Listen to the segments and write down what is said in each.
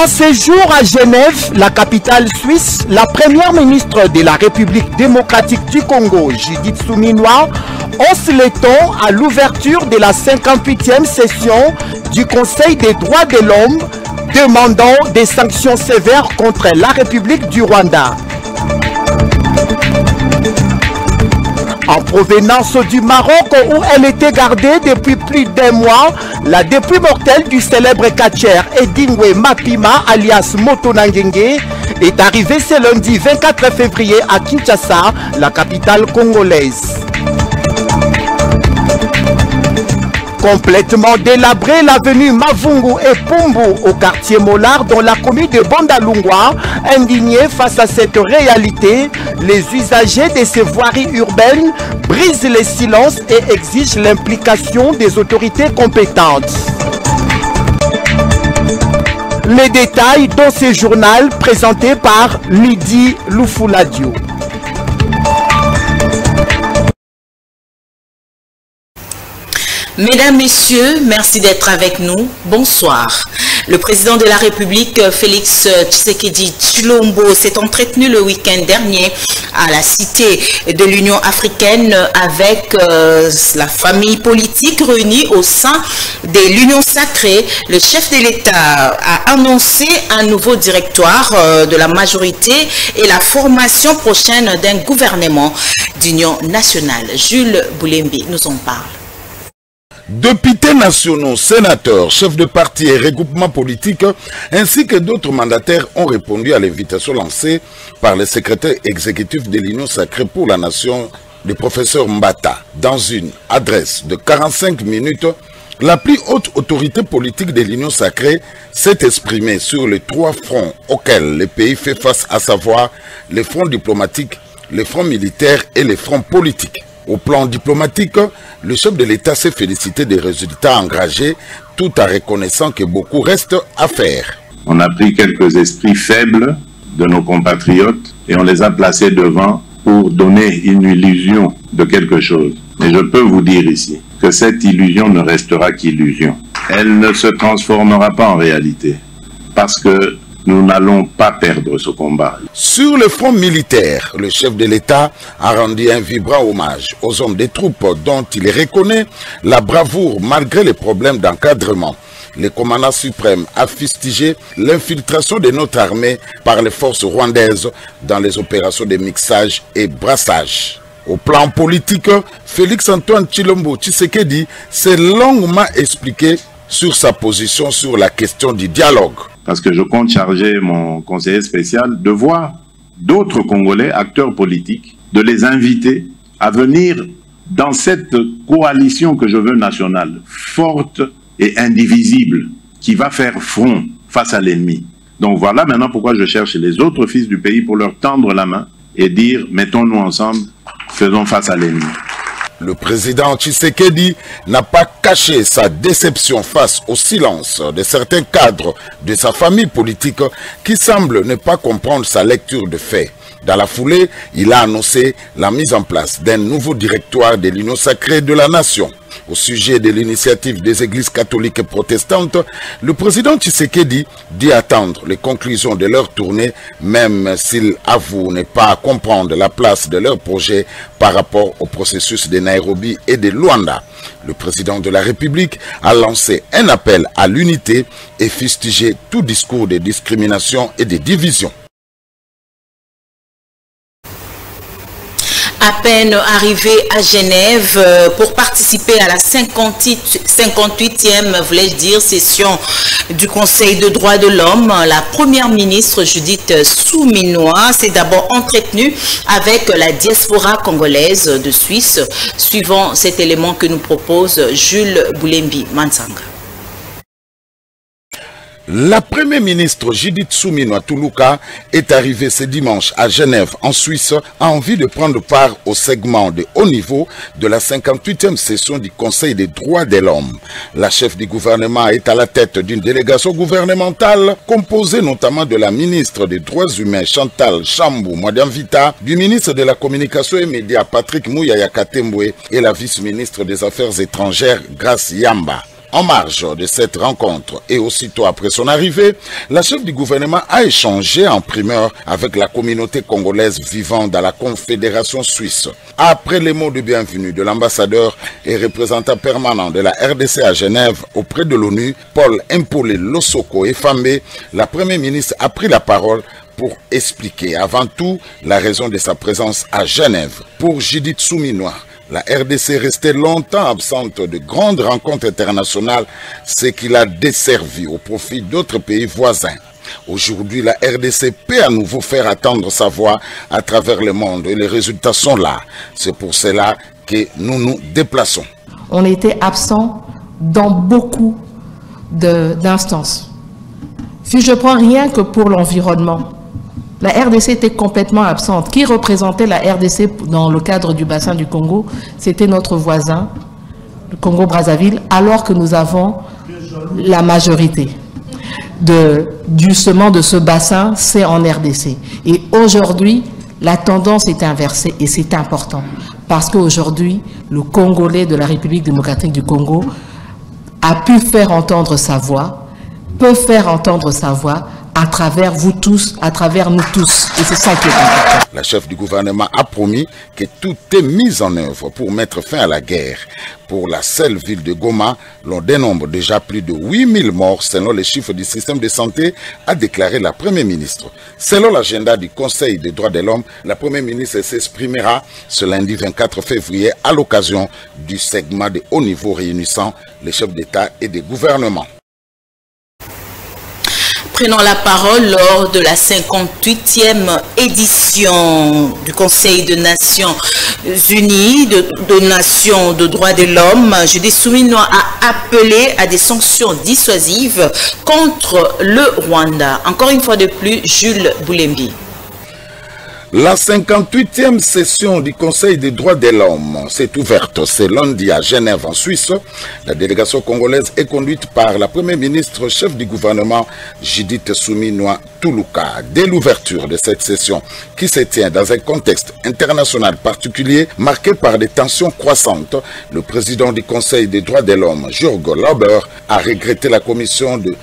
En séjour à Genève, la capitale suisse, la première ministre de la République démocratique du Congo, Judith Suminwa, hausse les tons à l'ouverture de la 58e session du Conseil des droits de l'homme, demandant des sanctions sévères contre la République du Rwanda. En provenance du Maroc où elle était gardée depuis plus d'un mois, la dépouille mortelle du célèbre catcheur Edingwe Mapima alias Moto Nangenge est arrivée ce lundi 24 février à Kinshasa, la capitale congolaise. Complètement délabrée, l'avenue Mavungu et Pumbu au quartier Mollard dans la commune de Bandalungwa, indignés face à cette réalité, les usagers de ces voiries urbaines brisent le silence et exigent l'implication des autorités compétentes. Les détails dans ce journal présenté par Lydie Lufuladio. Mesdames, Messieurs, merci d'être avec nous. Bonsoir. Le président de la République, Félix Tshisekedi Tshilombo, s'est entretenu le week-end dernier à la Cité de l'Union africaine avec la famille politique réunie au sein de l'Union sacrée. Le chef de l'État a annoncé un nouveau directoire de la majorité et la formation prochaine d'un gouvernement d'union nationale. Jules Boulembi nous en parle. Députés nationaux, sénateurs, chefs de parti et regroupements politiques, ainsi que d'autres mandataires ont répondu à l'invitation lancée par le secrétaire exécutif de l'Union sacrée pour la nation, le professeur Mbata. Dans une adresse de 45 minutes, la plus haute autorité politique de l'Union sacrée s'est exprimée sur les trois fronts auxquels le pays fait face, à savoir les fronts diplomatiques, les fronts militaires et les fronts politiques. Au plan diplomatique, le chef de l'État s'est félicité des résultats engagés tout en reconnaissant que beaucoup reste à faire. On a pris quelques esprits faibles de nos compatriotes et on les a placés devant pour donner une illusion de quelque chose. Et je peux vous dire ici que cette illusion ne restera qu'illusion. Elle ne se transformera pas en réalité parce que nous n'allons pas perdre ce combat. Sur le front militaire, le chef de l'État a rendu un vibrant hommage aux hommes des troupes dont il reconnaît la bravoure malgré les problèmes d'encadrement. Le commandant suprême a fustigé l'infiltration de notre armée par les forces rwandaises dans les opérations de mixage et brassage. Au plan politique, Félix-Antoine Tshilombo Tshisekedi s'est longuement expliqué sur sa position sur la question du dialogue. Parce que je compte charger mon conseiller spécial de voir d'autres Congolais, acteurs politiques, de les inviter à venir dans cette coalition que je veux nationale, forte et indivisible, qui va faire front face à l'ennemi. Donc voilà maintenant pourquoi je cherche les autres fils du pays pour leur tendre la main et dire mettons-nous ensemble, faisons face à l'ennemi. Le président Tshisekedi n'a pas caché sa déception face au silence de certains cadres de sa famille politique qui semblent ne pas comprendre sa lecture de faits. Dans la foulée, il a annoncé la mise en place d'un nouveau directoire de l'Union sacrée de la nation. Au sujet de l'initiative des églises catholiques et protestantes, le président Tshisekedi dit attendre les conclusions de leur tournée, même s'il avoue ne pas comprendre la place de leur projet par rapport au processus de Nairobi et de Luanda. Le président de la République a lancé un appel à l'unité et fustigé tout discours de discrimination et de division. À peine arrivé à Genève pour participer à la 58e, voulais-je dire, session du Conseil des droits de l'homme, la première ministre Judith Suminwa s'est d'abord entretenue avec la diaspora congolaise de Suisse, suivant cet élément que nous propose Jules Boulembi Mansanga. La première ministre Judith Suminwa Tuluka est arrivée ce dimanche à Genève, en Suisse, a envie de prendre part au segment de haut niveau de la 58e session du Conseil des droits de l'homme. La chef du gouvernement est à la tête d'une délégation gouvernementale composée notamment de la ministre des Droits humains Chantal Chambou Mwadiamvita, du ministre de la Communication et Médias Patrick Mouyaya Katembwe et la vice-ministre des Affaires étrangères Grace Yamba. En marge de cette rencontre et aussitôt après son arrivée, la chef du gouvernement a échangé en primeur avec la communauté congolaise vivant dans la Confédération suisse. Après les mots de bienvenue de l'ambassadeur et représentant permanent de la RDC à Genève auprès de l'ONU, Paul Mpole Losoko Efambe, la première ministre a pris la parole pour expliquer avant tout la raison de sa présence à Genève. Pour Judith Souminois, la RDC restait longtemps absente de grandes rencontres internationales, ce qui l'a desservi au profit d'autres pays voisins. Aujourd'hui, la RDC peut à nouveau faire entendre sa voix à travers le monde et les résultats sont là. C'est pour cela que nous nous déplaçons. On était absent dans beaucoup d'instances. Si je prends rien que pour l'environnement, la RDC était complètement absente. Qui représentait la RDC dans le cadre du bassin du Congo? C'était notre voisin, le Congo-Brazzaville, alors que nous avons la majorité du sement de ce bassin, c'est en RDC. Et aujourd'hui, la tendance est inversée et c'est important. Parce qu'aujourd'hui, le Congolais de la République démocratique du Congo a pu faire entendre sa voix, peut faire entendre sa voix, à travers vous tous, à travers nous tous. Et c'est ça qui est important. La chef du gouvernement a promis que tout est mis en œuvre pour mettre fin à la guerre. Pour la seule ville de Goma, l'on dénombre déjà plus de 8000 morts selon les chiffres du système de santé, a déclaré la Première ministre. Selon l'agenda du Conseil des droits de l'homme, la Première ministre s'exprimera ce lundi 24 février à l'occasion du segment de haut niveau réunissant les chefs d'État et de gouvernement. Prenons la parole lors de la 58e édition du Conseil des Nations Unies, de Nations de droits de l'homme. Judith Souminois a appelé à des sanctions dissuasives contre le Rwanda. Encore une fois de plus, Jules Boulembi. La 58e session du Conseil des droits de l'homme s'est ouverte ce lundi à Genève en Suisse. La délégation congolaise est conduite par la première ministre chef du gouvernement Judith Souminois Toulouka. Dès l'ouverture de cette session qui se tient dans un contexte international particulier marqué par des tensions croissantes, le président du Conseil des droits de l'homme, Jürgen Lauber, a regretté la commission de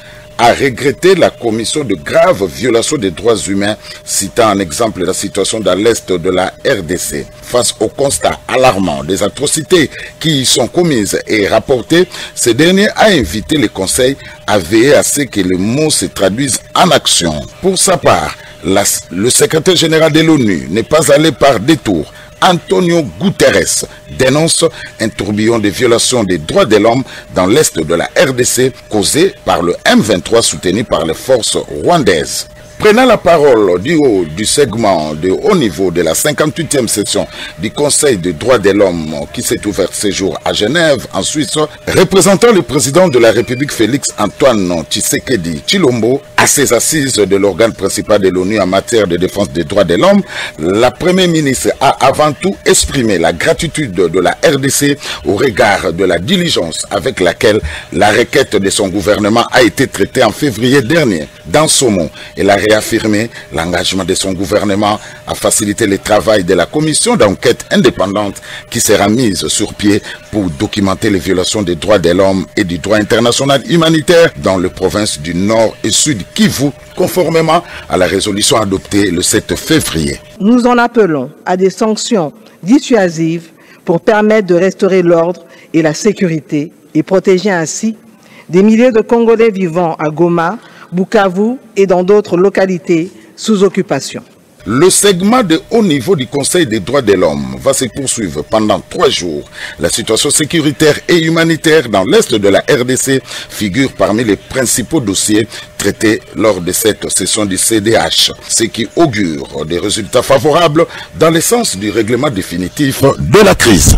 graves violations des droits humains, citant en exemple la situation dans l'est de la RDC. Face au constat alarmant des atrocités qui y sont commises et rapportées, ce dernier a invité le Conseil à veiller à ce que les mots se traduisent en action. Pour sa part, le secrétaire général de l'ONU n'est pas allé par détour. Antonio Guterres dénonce un tourbillon de violations des droits de l'homme dans l'est de la RDC causé par le M23 soutenu par les forces rwandaises. Prenant la parole du haut du segment de haut niveau de la 58e session du Conseil des droits de l'homme qui s'est ouverte ce jour à Genève, en Suisse, représentant le président de la République Félix Antoine Tshisekedi Tshilombo à ses assises de l'organe principal de l'ONU en matière de défense des droits de l'homme, la première ministre a avant tout exprimé la gratitude de la RDC au regard de la diligence avec laquelle la requête de son gouvernement a été traitée en février dernier. Dans ce mot, elle a réaffirmé l'engagement de son gouvernement à faciliter le travail de la commission d'enquête indépendante qui sera mise sur pied pour documenter les violations des droits de l'homme et du droit international humanitaire dans les provinces du Nord et Sud Kivu, conformément à la résolution adoptée le 7 février. Nous en appelons à des sanctions dissuasives pour permettre de restaurer l'ordre et la sécurité et protéger ainsi des milliers de Congolais vivant à Goma, Bukavu et dans d'autres localités sous occupation. Le segment de haut niveau du Conseil des droits de l'homme va se poursuivre pendant 3 jours. La situation sécuritaire et humanitaire dans l'est de la RDC figure parmi les principaux dossiers traités lors de cette session du CDH, ce qui augure des résultats favorables dans le sens du règlement définitif de la crise.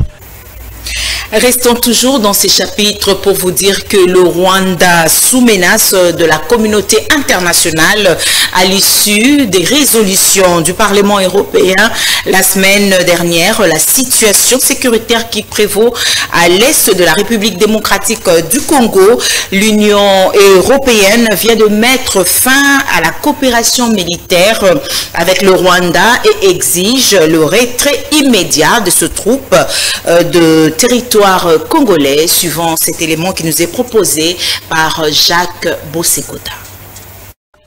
Restons toujours dans ces chapitres pour vous dire que le Rwanda, sous menace de la communauté internationale à l'issue des résolutions du Parlement européen la semaine dernière, la situation sécuritaire qui prévaut à l'est de la République démocratique du Congo, l'Union européenne vient de mettre fin à la coopération militaire avec le Rwanda et exige le retrait immédiat de ce troupe de territoire territoire congolais, suivant cet élément qui nous est proposé par Jacques Bossekota.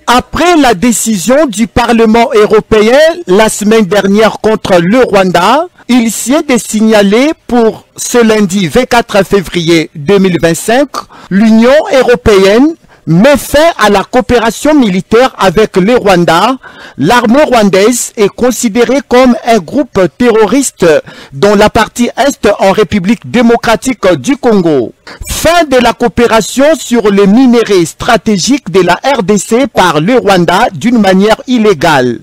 Après la décision du Parlement européen la semaine dernière contre le Rwanda, il s'y est de signaler pour ce lundi 24 février 2025, l'Union européenne met fin à la coopération militaire avec le Rwanda. L'armée rwandaise est considérée comme un groupe terroriste dans la partie est en République démocratique du Congo. Fin de la coopération sur les minerais stratégiques de la RDC par le Rwanda d'une manière illégale.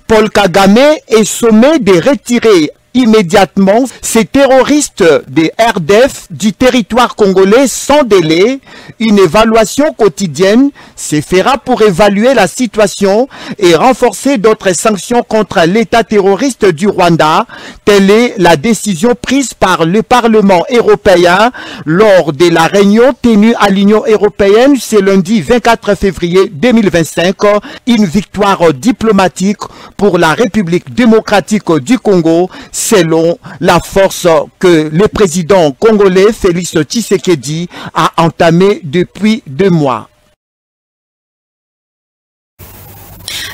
Paul Kagame est sommé de retirer immédiatement ces terroristes des RDF du territoire congolais sans délai. Une évaluation quotidienne se fera pour évaluer la situation et renforcer d'autres sanctions contre l'État terroriste du Rwanda. Telle est la décision prise par le Parlement européen lors de la réunion tenue à l'Union européenne ce lundi 24 février 2025. Une victoire diplomatique pour la République démocratique du Congo, selon la force que le président congolais Félix Tshisekedi a entamée depuis 2 mois.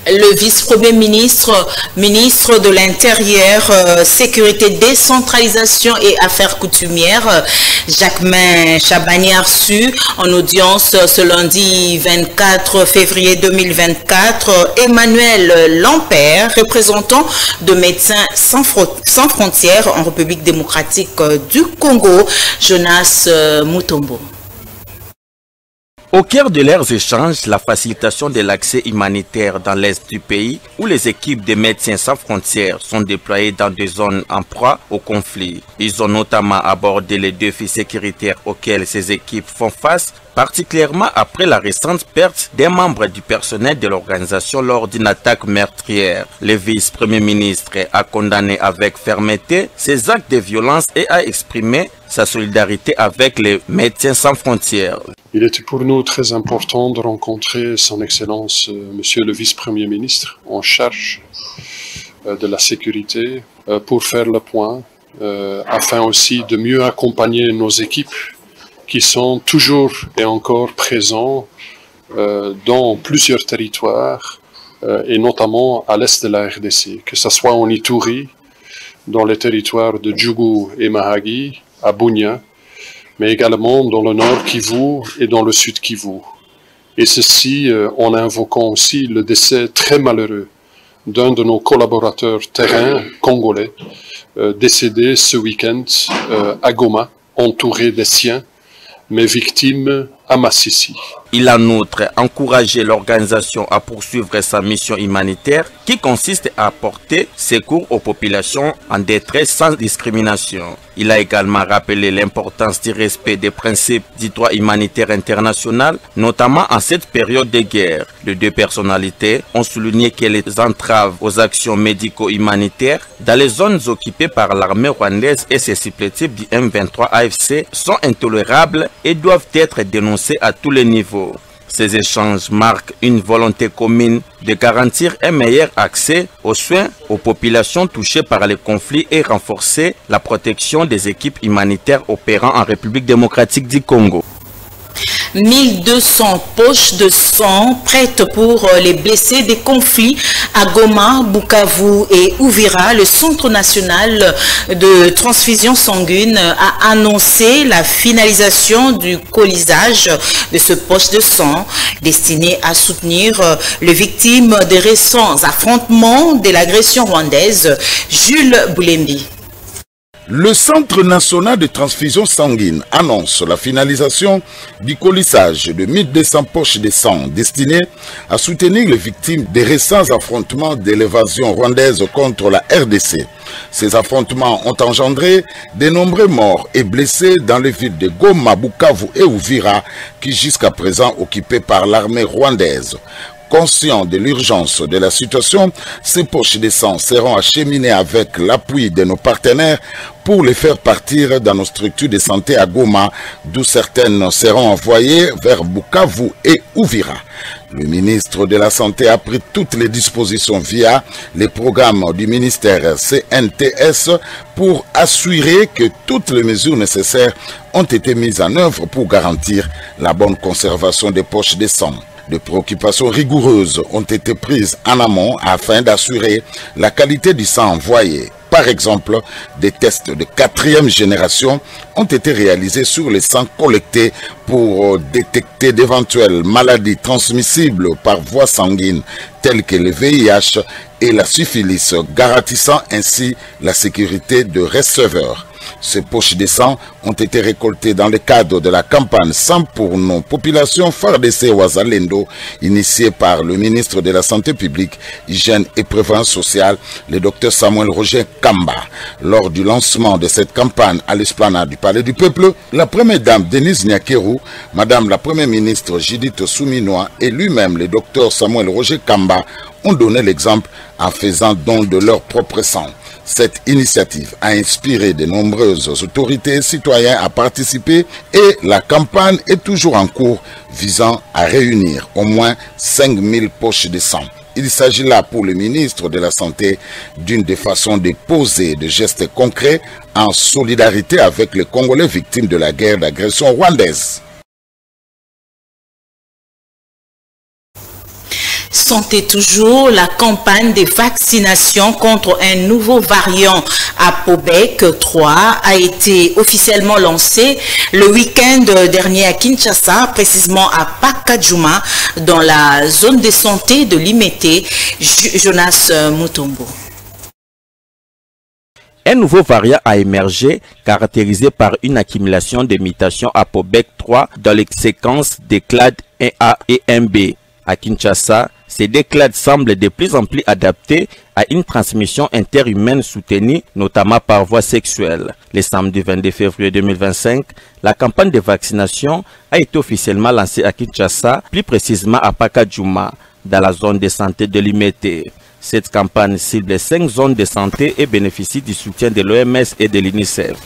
Le vice-premier ministre de l'Intérieur, Sécurité, Décentralisation et Affaires coutumières, Jacquemain Chabani, a reçu en audience ce lundi 24 février 2024 Emmanuel Lampert, représentant de Médecins sans frontières en République démocratique du Congo, Jonas Mutombo. Au cœur de leurs échanges, la facilitation de l'accès humanitaire dans l'est du pays, où les équipes de Médecins sans frontières sont déployées dans des zones en proie au conflit. Ils ont notamment abordé les défis sécuritaires auxquels ces équipes font face, particulièrement après la récente perte d'un membre du personnel de l'organisation lors d'une attaque meurtrière. Le vice-premier ministre a condamné avec fermeté ces actes de violence et a exprimé sa solidarité avec les Médecins sans frontières. Il était pour nous très important de rencontrer son Excellence, Monsieur le Vice-Premier ministre, en charge de la sécurité, pour faire le point, afin aussi de mieux accompagner nos équipes qui sont toujours et encore présents dans plusieurs territoires, et notamment à l'est de la RDC, que ce soit en Ituri, dans les territoires de Djougou et Mahagi, à Bunia, mais également dans le nord Kivu et dans le sud Kivu. Et ceci en invoquant aussi le décès très malheureux d'un de nos collaborateurs terrain congolais, décédé ce week-end à Goma, entouré des siens, mais victime à Massissi. Il a en outre encouragé l'organisation à poursuivre sa mission humanitaire qui consiste à apporter secours aux populations en détresse sans discrimination. Il a également rappelé l'importance du respect des principes du droit humanitaire international, notamment en cette période de guerre. Les deux personnalités ont souligné que les entraves aux actions médico-humanitaires dans les zones occupées par l'armée rwandaise et ses supplétifs du M23 AFC sont intolérables et doivent être dénoncés à tous les niveaux. Ces échanges marquent une volonté commune de garantir un meilleur accès aux soins aux populations touchées par les conflits et renforcer la protection des équipes humanitaires opérant en République démocratique du Congo. 1200 poches de sang prêtes pour les blessés des conflits à Goma, Bukavu et Uvira. Le Centre national de transfusion sanguine a annoncé la finalisation du colisage de ce poche de sang destiné à soutenir les victimes des récents affrontements de l'agression rwandaise. Jules Boulembi. Le Centre national de transfusion sanguine annonce la finalisation du colissage de 1200 poches de sang destinées à soutenir les victimes des récents affrontements de l'évasion rwandaise contre la RDC. Ces affrontements ont engendré de nombreux morts et blessés dans les villes de Goma, Bukavu et Uvira, qui jusqu'à présent occupées par l'armée rwandaise. Conscients de l'urgence de la situation, ces poches de sang seront acheminées avec l'appui de nos partenaires pour les faire partir dans nos structures de santé à Goma, d'où certaines seront envoyées vers Bukavu et Uvira. Le ministre de la Santé a pris toutes les dispositions via les programmes du ministère CNTS pour assurer que toutes les mesures nécessaires ont été mises en œuvre pour garantir la bonne conservation des poches de sang. Des préoccupations rigoureuses ont été prises en amont afin d'assurer la qualité du sang envoyé. Par exemple, des tests de 4e génération ont été réalisés sur les sangs collectés pour détecter d'éventuelles maladies transmissibles par voie sanguine telles que le VIH et la syphilis, garantissant ainsi la sécurité de receveurs. Ces poches de sang ont été récoltées dans le cadre de la campagne Sang pour nos populations FARDC Ouazalendo, initiée par le ministre de la Santé publique, Hygiène et Prévoyance sociale, le Dr Samuel Roger Kamba. Lors du lancement de cette campagne à l'esplanade du Palais du Peuple, la première dame Denise Nyakeru, madame la première ministre Judith Souminois et lui-même le Dr Samuel Roger Kamba ont donné l'exemple en faisant don de leur propre sang. Cette initiative a inspiré de nombreuses autorités et citoyens à participer et la campagne est toujours en cours visant à réunir au moins 5000 poches de sang. Il s'agit là pour le ministre de la Santé d'une des façons de poser des gestes concrets en solidarité avec les Congolais victimes de la guerre d'agression rwandaise. Santé toujours, la campagne de vaccination contre un nouveau variant APOBEC 3 a été officiellement lancée le week-end dernier à Kinshasa, précisément à Pakadjouma, dans la zone de santé de Limete. Jonas Mutombo. Un nouveau variant a émergé, caractérisé par une accumulation de mutations APOBEC 3 dans les séquences des clades 1A et 1B. À Kinshasa, ces deux clades semblent de plus en plus adaptés à une transmission interhumaine soutenue, notamment par voie sexuelle. Le samedi 22 février 2025, la campagne de vaccination a été officiellement lancée à Kinshasa, plus précisément à Pakadjouma, dans la zone de santé de Limete. Cette campagne cible 5 zones de santé et bénéficie du soutien de l'OMS et de l'UNICEF.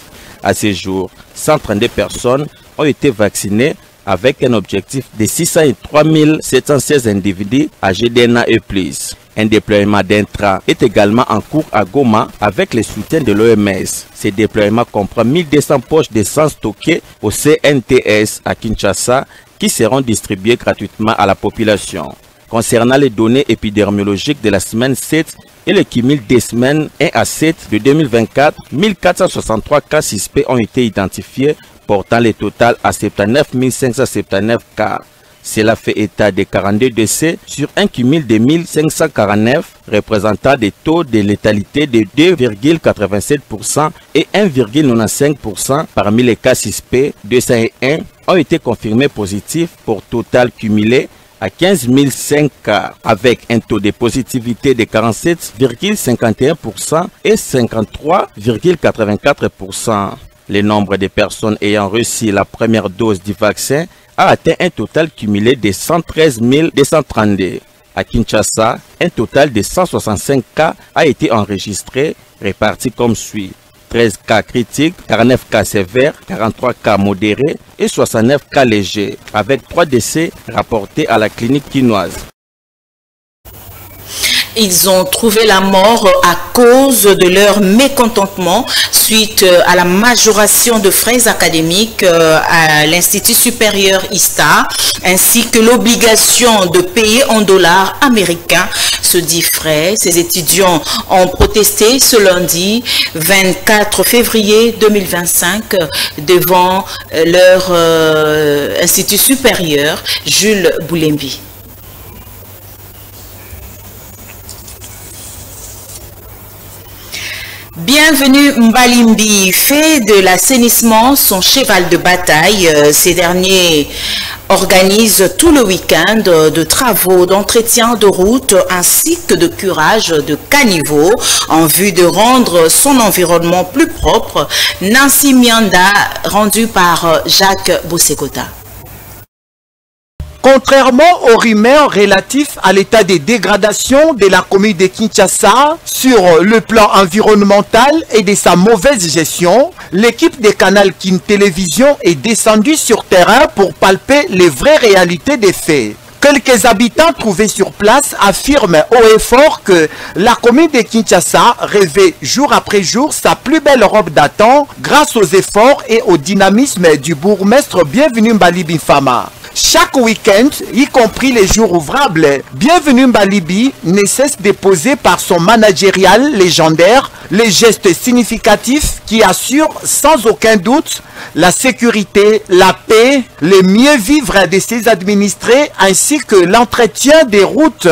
À ce jour, 132 personnes ont été vaccinées avec un objectif de 603 716 individus âgés d'un an et plus. Un déploiement d'intra est également en cours à Goma avec le soutien de l'OMS. Ce déploiement comprend 1200 poches de sang stockées au CNTS à Kinshasa qui seront distribuées gratuitement à la population. Concernant les données épidémiologiques de la semaine 7 et le cumul des semaines 1 à 7 de 2024, 1463 cas suspects ont été identifiés, portant le total à 79 579 cas. Cela fait état de 42 décès sur un cumul de 1549, représentant des taux de létalité de 2,87% et 1,95%. Parmi les cas suspects, 201 ont été confirmés positifs pour total cumulé à 15 005 cas, avec un taux de positivité de 47,51% et 53,84%. Le nombre de personnes ayant reçu la première dose du vaccin a atteint un total cumulé de 113 232. À Kinshasa, un total de 165 cas a été enregistré, répartis comme suit. 13 cas critiques, 49 cas sévères, 43 cas modérés et 69 cas légers, avec 3 décès rapportés à la clinique quinoise. Ils ont trouvé la mort à cause de leur mécontentement suite à la majoration de frais académiques à l'Institut supérieur ISTA, ainsi que l'obligation de payer en dollars américains ce dit frais. Ces étudiants ont protesté ce lundi 24 février 2025 devant leur Institut supérieur Jules Boulembi. Bienvenue Mbalimbi, fait de l'assainissement son cheval de bataille. Ces derniers organisent tout le week-end de travaux d'entretien de route ainsi que de curage de caniveaux en vue de rendre son environnement plus propre. Nancy Mianda, rendu par Jacques Bossekota. Contrairement aux rumeurs relatives à l'état de dégradation de la commune de Kinshasa sur le plan environnemental et de sa mauvaise gestion, l'équipe de Canal Kin Télévision est descendue sur terrain pour palper les vraies réalités des faits. Quelques habitants trouvés sur place affirment haut et fort que la commune de Kinshasa rêvait jour après jour sa plus belle robe datant grâce aux efforts et au dynamisme du bourgmestre Bienvenu Mbalibi Fama. Chaque week-end, y compris les jours ouvrables, Bienvenu Mbalibi ne cesse de poser par son managérial légendaire les gestes significatifs qui assurent sans aucun doute la sécurité, la paix, le mieux vivre de ses administrés ainsi que l'entretien des routes,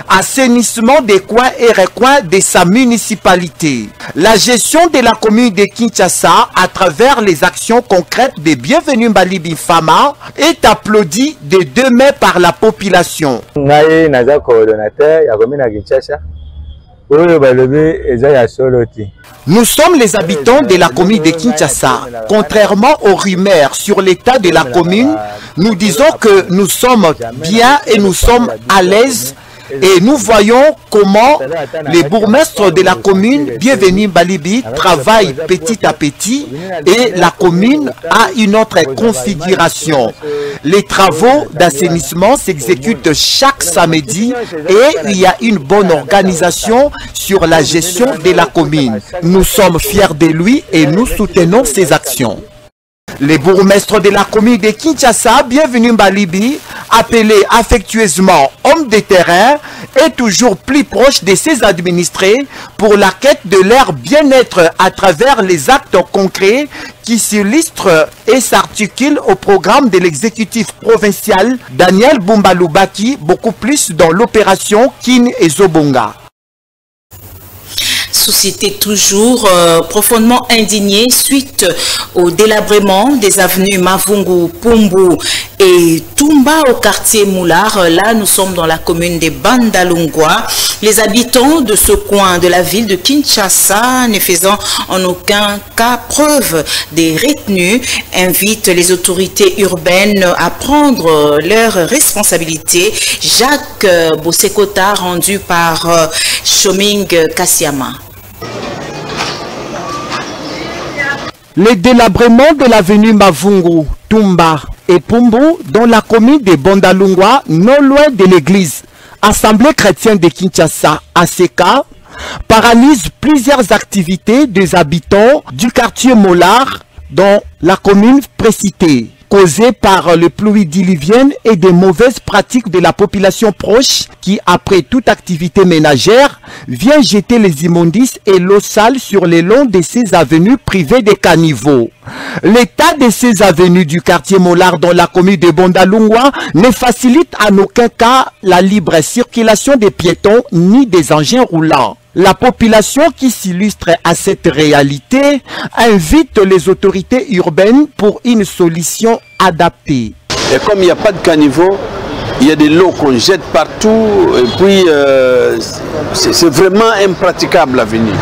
assainissement des coins et recoins de sa municipalité. La gestion de la commune de Kinshasa à travers les actions concrètes de Bienvenu Mbalibi Fama est applaudie de deux mains par la population. Nous sommes les habitants de la commune de Kinshasa. Contrairement aux rumeurs sur l'état de la commune, nous disons que nous sommes bien et nous sommes à l'aise. Et nous voyons comment les bourgmestres de la commune Bienvenu Mbalibi travaillent petit à petit et la commune a une autre configuration. Les travaux d'assainissement s'exécutent chaque samedi et il y a une bonne organisation sur la gestion de la commune. Nous sommes fiers de lui et nous soutenons ses actions. Les bourgmestres de la commune de Kinshasa, Bienvenu Mbalibi, appelé affectueusement homme de terrain, est toujours plus proche de ses administrés pour la quête de leur bien-être à travers les actes concrets qui s'illustrent et s'articulent au programme de l'exécutif provincial Daniel Bumba-Lubaki, beaucoup plus dans l'opération Kin et Zobonga. Société toujours profondément indignée suite au délabrement des avenues Mavungu, Pumbu et Tumba au quartier Moulard. Là, nous sommes dans la commune de Bandalungwa. Les habitants de ce coin de la ville de Kinshasa, ne faisant en aucun cas preuve des retenues, invitent les autorités urbaines à prendre leurs responsabilités. Jacques Bosekota, rendu par Shoming Kassiama. Le délabrement de l'avenue Mavungu, Tumba et Pumbu dans la commune de Bandalungwa, non loin de l'église Assemblée chrétienne de Kinshasa, ACK, paralyse plusieurs activités des habitants du quartier Mollard dans la commune précitée, causées par les pluies diluviennes et des mauvaises pratiques de la population proche qui, après toute activité ménagère, vient jeter les immondices et l'eau sale sur les longs de ces avenues privées des caniveaux. L'état de ces avenues du quartier Mollard dans la commune de Bandalungwa ne facilite en aucun cas la libre circulation des piétons ni des engins roulants. La population qui s'illustre à cette réalité invite les autorités urbaines pour une solution adaptée. Et comme il n'y a pas de caniveau, il y a de l'eau qu'on jette partout et puis c'est vraiment impraticable à venir.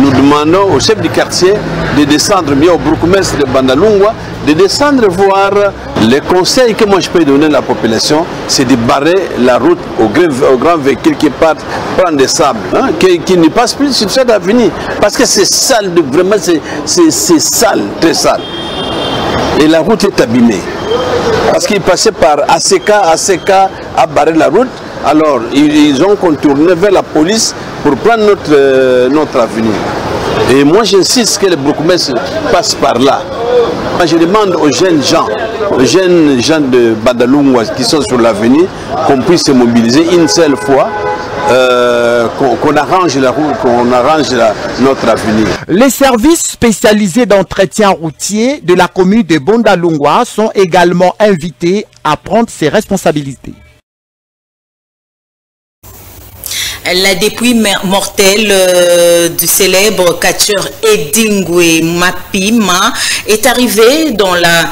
Nous demandons au chef du quartier de descendre, bien au bourgmestre de Bandalungwa, de descendre voir. Les conseils que moi je peux donner à la population, c'est de barrer la route aux grands véhicules qui partent prendre des sables, hein, qui ne passent plus sur cette avenue. Parce que c'est sale, vraiment c'est sale, très sale. Et la route est abîmée. Parce qu'ils passaient par ACK a barré la route. Alors ils ont contourné vers la police pour prendre notre avenue. Et moi j'insiste que le bourgmestre passe par là. Moi, je demande aux jeunes gens de Bandalungwa qui sont sur l'avenue, qu'on puisse se mobiliser une seule fois, qu'on arrange la route, qu'on arrange notre avenue. Les services spécialisés d'entretien routier de la commune de Bandalungwa sont également invités à prendre ses responsabilités. La dépouille mortelle du célèbre catcheur Edingwe Mapima est arrivée dans la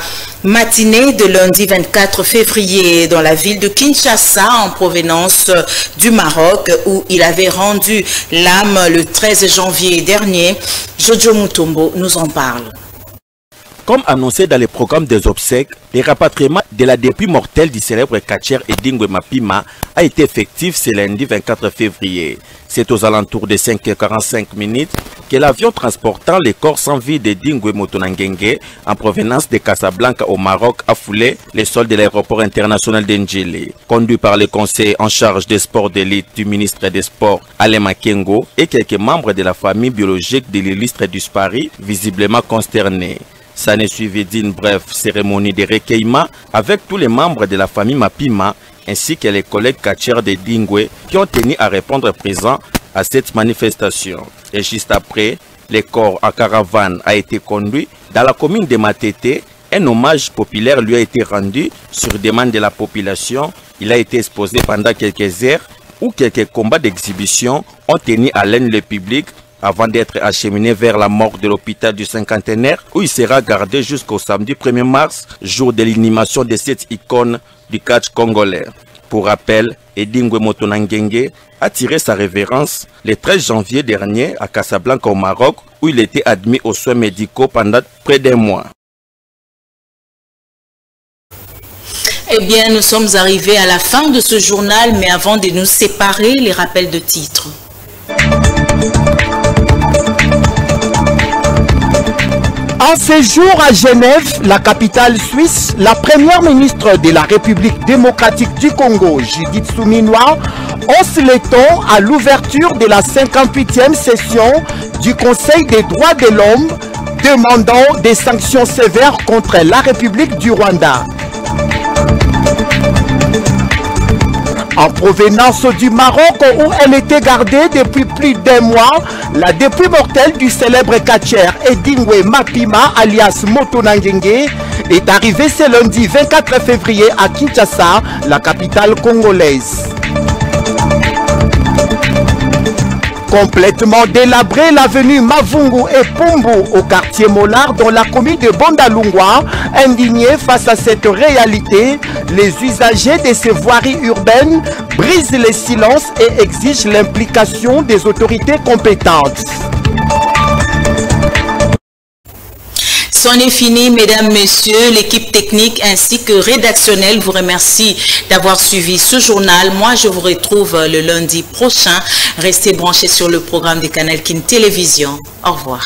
matinée de lundi 24 février dans la ville de Kinshasa en provenance du Maroc où il avait rendu l'âme le 13 janvier dernier. Jojo Mutombo nous en parle. Comme annoncé dans le programme des obsèques, le rapatriement de la dépouille mortelle du célèbre catcheur Edingwe Mapima a été effectif ce lundi 24 février. C'est aux alentours de 5h45 que l'avion transportant les corps sans vie d'Edingwe Motonangenge en provenance de Casablanca au Maroc a foulé les sols de l'aéroport international d'Ndjili. Conduit par le conseil en charge des sports d'élite du ministre des Sports, Alain Makengo, et quelques membres de la famille biologique de l'illustre disparu, visiblement consternés. Ça ne suivit d'une brève cérémonie de recueillement avec tous les membres de la famille Mapima ainsi que les collègues catcheurs de Dingwe qui ont tenu à répondre présent à cette manifestation. Et juste après, le corps en caravane a été conduit dans la commune de Matete. Un hommage populaire lui a été rendu sur demande de la population. Il a été exposé pendant quelques heures où quelques combats d'exhibition ont tenu à l'haine le public avant d'être acheminé vers la morgue de l'hôpital du cinquantenaire où il sera gardé jusqu'au samedi 1er mars, jour de l'inhumation de cette icône du catch congolais. Pour rappel, Edingwe Motonangenge a tiré sa révérence le 13 janvier dernier à Casablanca au Maroc où il était admis aux soins médicaux pendant près d'un mois. Eh bien, nous sommes arrivés à la fin de ce journal, mais avant de nous séparer, les rappels de titres. En séjour à Genève, la capitale suisse, la première ministre de la République démocratique du Congo, Judith Suminwa, hausse les tons à l'ouverture de la 58e session du Conseil des droits de l'homme, demandant des sanctions sévères contre la République du Rwanda. En provenance du Maroc où elle était gardée depuis plus d'un mois, la dépouille mortelle du célèbre catcheur Edingwe Mapima alias Motonangenge est arrivée ce lundi 24 février à Kinshasa, la capitale congolaise. Complètement délabrée, l'avenue Mavungu et Pumbu au quartier Mollard dans la commune de Bandalungwa, indignés face à cette réalité, les usagers de ces voiries urbaines brisent le silence et exigent l'implication des autorités compétentes. C'en est fini, mesdames, messieurs. L'équipe technique ainsi que rédactionnelle vous remercie d'avoir suivi ce journal. Moi, je vous retrouve le lundi prochain. Restez branchés sur le programme de Canal Kin Télévision. Au revoir.